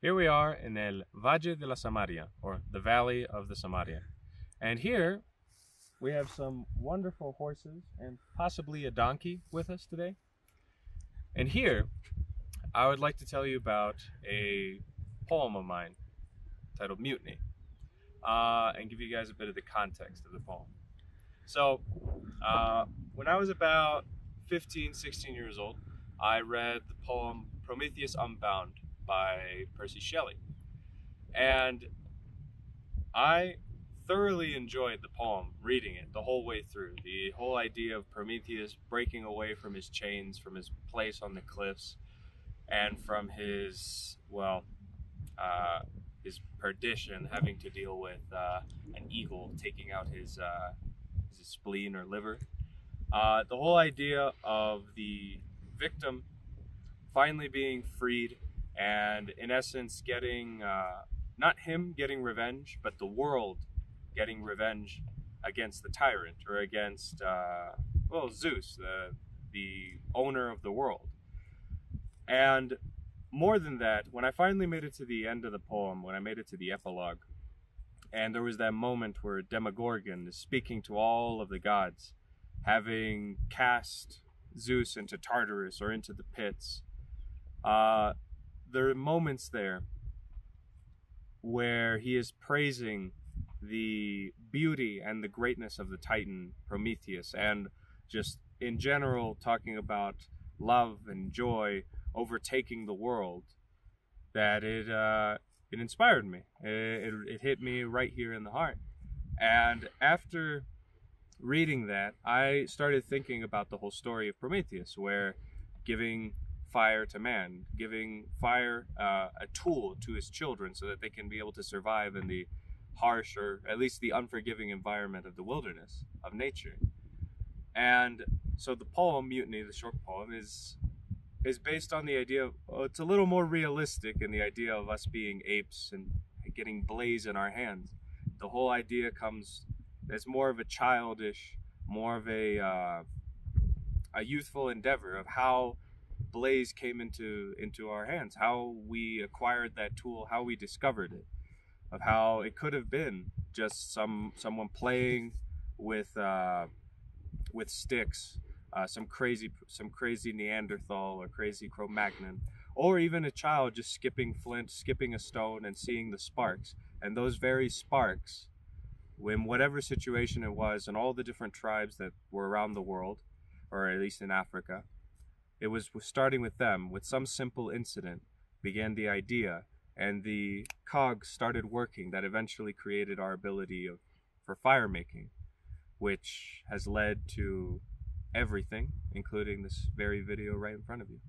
Here we are in el Valle de la Samaria, or the Valley of the Samaria. And here we have some wonderful horses and possibly a donkey with us today. And here I would like to tell you about a poem of mine titled Mutiny, and give you guys a bit of the context of the poem. So when I was about 15, 16 years old, I read the poem Prometheus Unbound by Percy Shelley. And I thoroughly enjoyed the poem, reading it the whole way through. The whole idea of Prometheus breaking away from his chains, from his place on the cliffs, and from his, his perdition, having to deal with an eagle taking out his spleen or liver. The whole idea of the victim finally being freed, and in essence getting, not him getting revenge, but the world getting revenge against the tyrant, or against, Zeus, the owner of the world. And more than that, when I finally made it to the end of the poem, when I made it to the epilogue, and there was that moment where Demogorgon is speaking to all of the gods, having cast Zeus into Tartarus or into the pits, there are moments there where he is praising the beauty and the greatness of the Titan Prometheus, and just in general talking about love and joy overtaking the world, that it inspired me. It hit me right here in the heart. And after reading that, I started thinking about the whole story of Prometheus, where giving fire to man, giving fire a tool to his children so that they can be able to survive in the harsh, or at least the unforgiving environment of the wilderness, of nature. And so the poem, Mutiny, the short poem, is based on the idea of, it's a little more realistic in the idea of us being apes and getting blaze in our hands. The whole idea comes as more of a childish, more of a youthful endeavor of how blaze came into our hands, how we acquired that tool, how we discovered it, of how it could have been just someone playing with sticks, some crazy Neanderthal or crazy Cro-Magnon, or even a child just skipping flint, skipping a stone and seeing the sparks. And those very sparks, in whatever situation it was, and all the different tribes that were around the world, or at least in Africa, it was starting with them, with some simple incident, began the idea, and the cogs started working that eventually created our ability for fire making, which has led to everything, including this very video right in front of you.